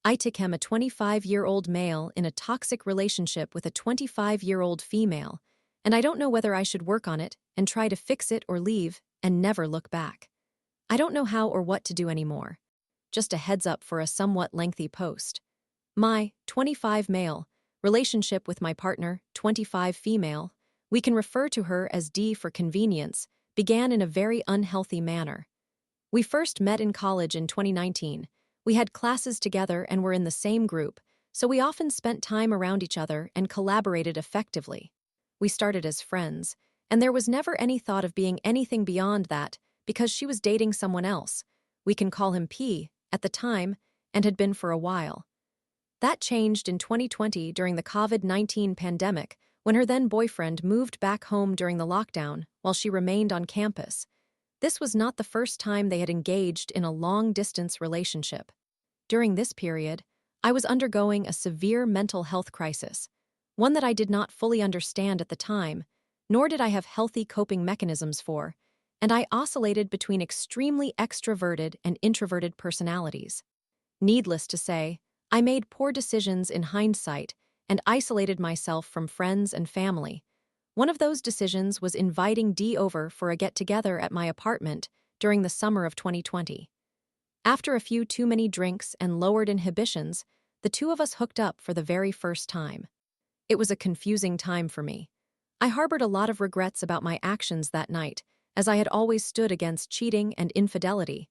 I took him a 25-year-old male in a toxic relationship with a 25-year-old female, and I don't know whether I should work on it and try to fix it or leave and never look back. I don't know how or what to do anymore. Just a heads up for a somewhat lengthy post. My 25 male relationship with my partner, 25 female, we can refer to her as D for convenience, began in a very unhealthy manner. We first met in college in 2019. We had classes together and were in the same group, so we often spent time around each other and collaborated effectively. We started as friends, and there was never any thought of being anything beyond that because she was dating someone else. We can call him P at the time and had been for a while. That changed in 2020 during the COVID-19 pandemic when her then boyfriend moved back home during the lockdown while she remained on campus. This was not the first time they had engaged in a long-distance relationship. During this period, I was undergoing a severe mental health crisis, one that I did not fully understand at the time, nor did I have healthy coping mechanisms for, and I oscillated between extremely extroverted and introverted personalities. Needless to say, I made poor decisions in hindsight and isolated myself from friends and family. One of those decisions was inviting D over for a get-together at my apartment during the summer of 2020. After a few too many drinks and lowered inhibitions, the two of us hooked up for the very first time. It was a confusing time for me. I harbored a lot of regrets about my actions that night, as I had always stood against cheating and infidelity.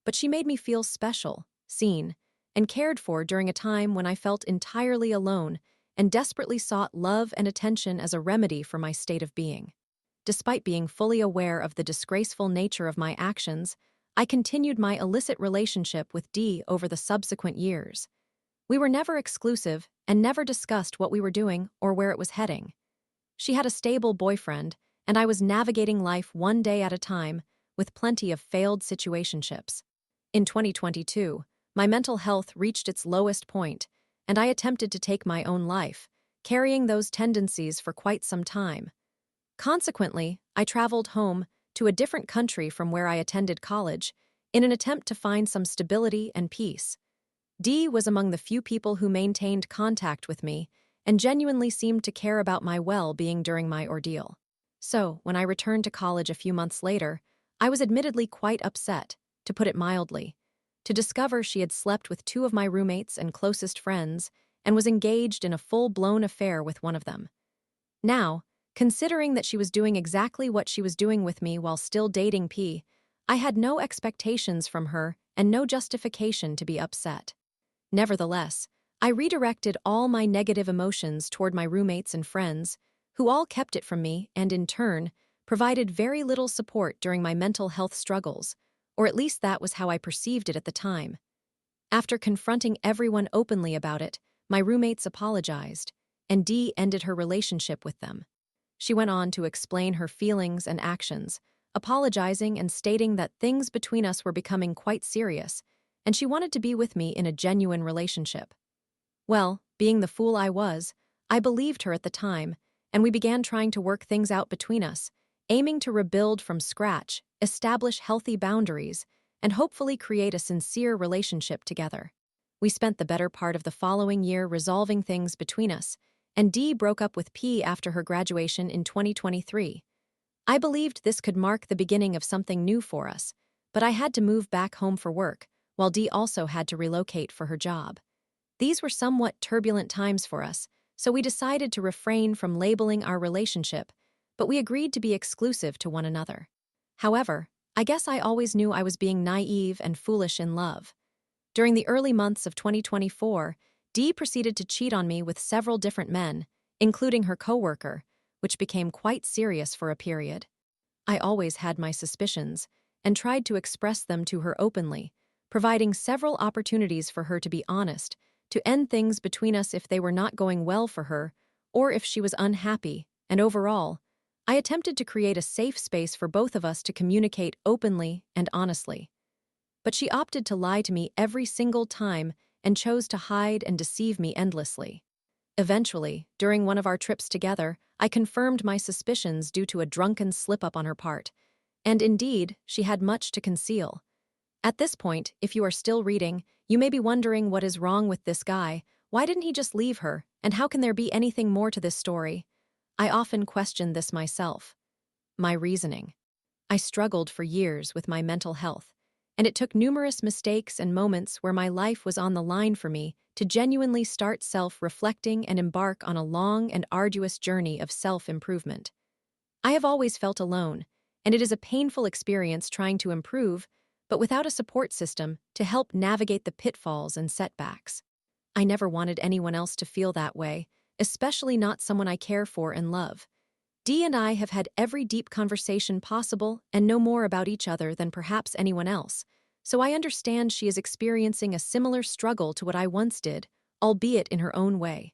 But she made me feel special, seen, and cared for during a time when I felt entirely alone and desperately sought love and attention as a remedy for my state of being. Despite being fully aware of the disgraceful nature of my actions, I continued my illicit relationship with D over the subsequent years. We were never exclusive and never discussed what we were doing or where it was heading. She had a stable boyfriend, and I was navigating life one day at a time with plenty of failed situationships. In 2022, my mental health reached its lowest point, and I attempted to take my own life, carrying those tendencies for quite some time. Consequently, I traveled home to a different country from where I attended college in an attempt to find some stability and peace. D was among the few people who maintained contact with me and genuinely seemed to care about my well-being during my ordeal. So, when I returned to college a few months later, I was admittedly quite upset, to put it mildly, to discover she had slept with two of my roommates and closest friends and was engaged in a full-blown affair with one of them. Now, considering that she was doing exactly what she was doing with me while still dating P, I had no expectations from her and no justification to be upset. Nevertheless, I redirected all my negative emotions toward my roommates and friends, who all kept it from me and, in turn, provided very little support during my mental health struggles, or at least that was how I perceived it at the time. After confronting everyone openly about it, my roommates apologized, and D ended her relationship with them. She went on to explain her feelings and actions, apologizing and stating that things between us were becoming quite serious, and she wanted to be with me in a genuine relationship. Well, being the fool I was, I believed her at the time, and we began trying to work things out between us, aiming to rebuild from scratch, establish healthy boundaries, and hopefully create a sincere relationship together. We spent the better part of the following year resolving things between us, and D broke up with P after her graduation in 2023. I believed this could mark the beginning of something new for us, but I had to move back home for work, while D also had to relocate for her job. These were somewhat turbulent times for us, so we decided to refrain from labeling our relationship, but we agreed to be exclusive to one another. However, I guess I always knew I was being naive and foolish in love. During the early months of 2024, D proceeded to cheat on me with several different men, including her coworker, which became quite serious for a period. I always had my suspicions and tried to express them to her openly, providing several opportunities for her to be honest, to end things between us if they were not going well for her, or if she was unhappy, and overall, I attempted to create a safe space for both of us to communicate openly and honestly. But she opted to lie to me every single time and chose to hide and deceive me endlessly. Eventually, during one of our trips together, I confirmed my suspicions due to a drunken slip-up on her part, and indeed, she had much to conceal. At this point, if you are still reading, you may be wondering what is wrong with this guy. Why didn't he just leave her? And how can there be anything more to this story? I often question this myself. My reasoning. I struggled for years with my mental health, and it took numerous mistakes and moments where my life was on the line for me to genuinely start self-reflecting and embark on a long and arduous journey of self-improvement. I have always felt alone, and it is a painful experience trying to improve, but without a support system to help navigate the pitfalls and setbacks. I never wanted anyone else to feel that way, especially not someone I care for and love. Dee and I have had every deep conversation possible and know more about each other than perhaps anyone else, so I understand she is experiencing a similar struggle to what I once did, albeit in her own way.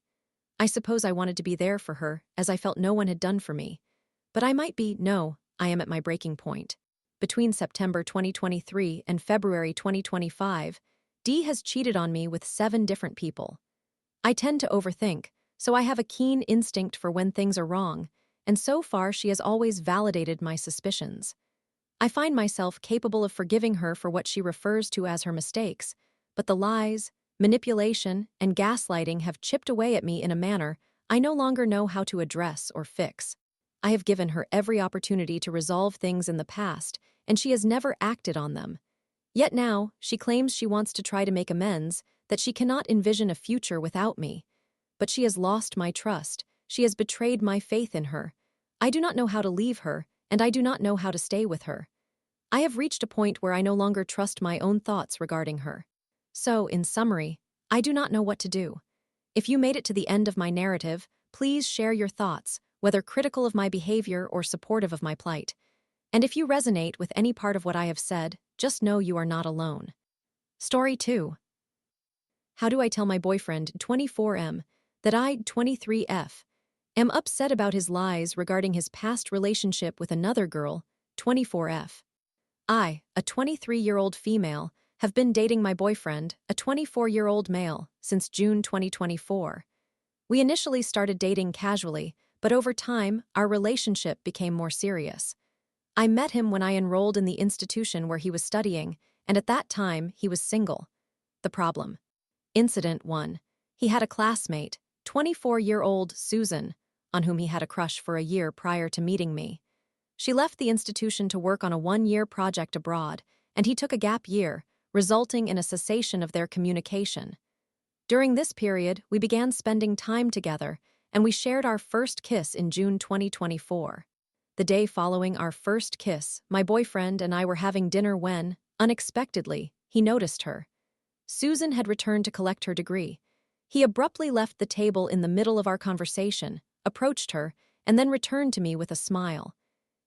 I suppose I wanted to be there for her, as I felt no one had done for me. But I am at my breaking point. Between September 2023 and February 2025, Dee has cheated on me with 7 different people. I tend to overthink, so I have a keen instinct for when things are wrong, and so far she has always validated my suspicions. I find myself capable of forgiving her for what she refers to as her mistakes, but the lies, manipulation, and gaslighting have chipped away at me in a manner I no longer know how to address or fix. I have given her every opportunity to resolve things in the past, and she has never acted on them. Yet now, she claims she wants to try to make amends, that she cannot envision a future without me. But she has lost my trust. She has betrayed my faith in her. I do not know how to leave her, and I do not know how to stay with her. I have reached a point where I no longer trust my own thoughts regarding her. So, in summary, I do not know what to do. If you made it to the end of my narrative, please share your thoughts, whether critical of my behavior or supportive of my plight. And if you resonate with any part of what I have said, just know you are not alone. Story 2. How do I tell my boyfriend, 24M, that I, 23F, am upset about his lies regarding his past relationship with another girl, 24F? I, a 23-year-old female, have been dating my boyfriend, a 24-year-old male, since June 2024. We initially started dating casually, but over time, our relationship became more serious. I met him when I enrolled in the institution where he was studying, and at that time, he was single. The problem. Incident 1. He had a classmate, 24-year-old Susan, on whom he had a crush for a year prior to meeting me. She left the institution to work on a 1-year project abroad, and he took a gap year, resulting in a cessation of their communication. During this period, we began spending time together, and we shared our first kiss in June 2024. The day following our first kiss, my boyfriend and I were having dinner when, unexpectedly, he noticed her. Susan had returned to collect her degree. He abruptly left the table in the middle of our conversation, approached her, and then returned to me with a smile.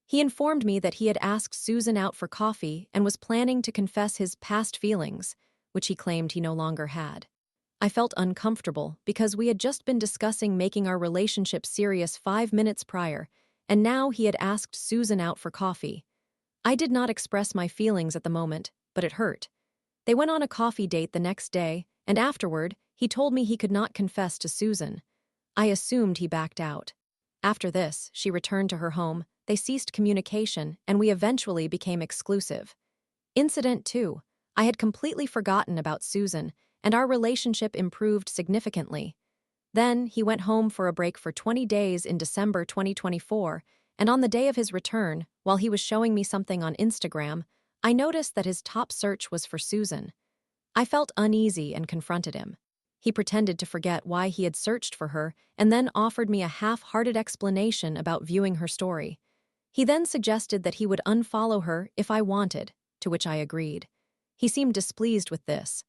He informed me that he had asked Susan out for coffee and was planning to confess his past feelings, which he claimed he no longer had. I felt uncomfortable because we had just been discussing making our relationship serious 5 minutes prior, and now he had asked Susan out for coffee. I did not express my feelings at the moment, but it hurt. They went on a coffee date the next day, and afterward, he told me he could not confess to Susan. I assumed he backed out. After this, she returned to her home, they ceased communication, and we eventually became exclusive. Incident 2. I had completely forgotten about Susan, and our relationship improved significantly. Then, he went home for a break for 20 days in December 2024, and on the day of his return, while he was showing me something on Instagram, I noticed that his top search was for Susan. I felt uneasy and confronted him. He pretended to forget why he had searched for her and then offered me a half-hearted explanation about viewing her story. He then suggested that he would unfollow her if I wanted, to which I agreed. He seemed displeased with this.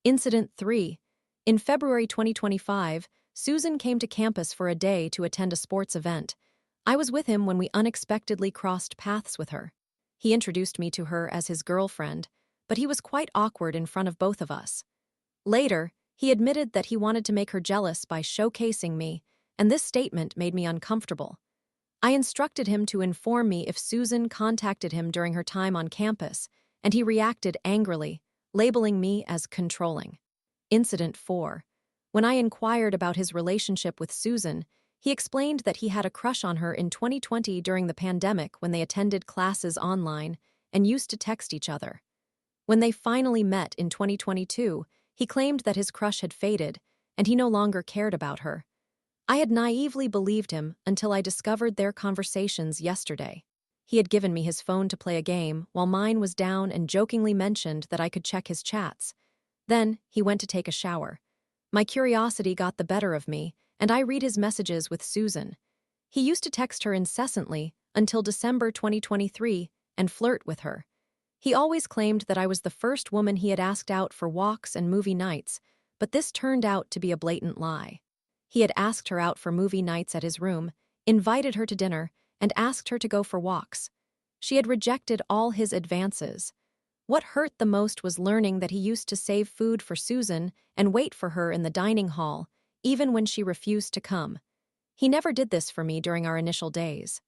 Incident 3. In February 2025, Susan came to campus for a day to attend a sports event. I was with him when we unexpectedly crossed paths with her. He introduced me to her as his girlfriend, but he was quite awkward in front of both of us. Later, he admitted that he wanted to make her jealous by showcasing me, and this statement made me uncomfortable. I instructed him to inform me if Susan contacted him during her time on campus, and he reacted angrily, labeling me as controlling. Incident 4. When I inquired about his relationship with Susan, he explained that he had a crush on her in 2020 during the pandemic when they attended classes online and used to text each other. When they finally met in 2022, he claimed that his crush had faded, and he no longer cared about her. I had naively believed him until I discovered their conversations yesterday. He had given me his phone to play a game, while mine was down, and jokingly mentioned that I could check his chats. Then, he went to take a shower. My curiosity got the better of me, and I read his messages with Susan. He used to text her incessantly until December 2023 and flirt with her. He always claimed that I was the first woman he had asked out for walks and movie nights, but this turned out to be a blatant lie. He had asked her out for movie nights at his room, invited her to dinner, and asked her to go for walks. She had rejected all his advances. What hurt the most was learning that he used to save food for Susan and wait for her in the dining hall, even when she refused to come. He never did this for me during our initial days.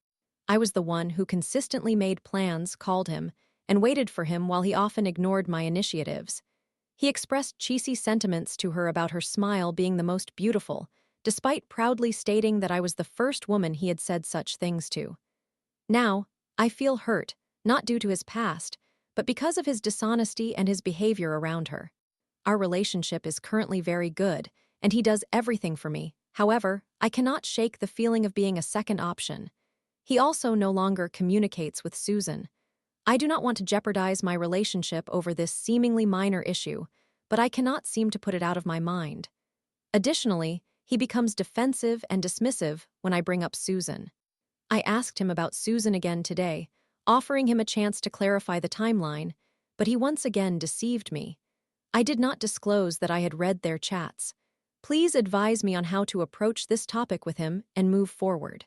I was the one who consistently made plans, called him, and waited for him while he often ignored my initiatives. He expressed cheesy sentiments to her about her smile being the most beautiful, despite proudly stating that I was the first woman he had said such things to. Now, I feel hurt, not due to his past, but because of his dishonesty and his behavior around her. Our relationship is currently very good, and he does everything for me. However, I cannot shake the feeling of being a second option. He also no longer communicates with Susan. I do not want to jeopardize my relationship over this seemingly minor issue, but I cannot seem to put it out of my mind. Additionally, he becomes defensive and dismissive when I bring up Susan. I asked him about Susan again today, offering him a chance to clarify the timeline, but he once again deceived me. I did not disclose that I had read their chats. Please advise me on how to approach this topic with him and move forward.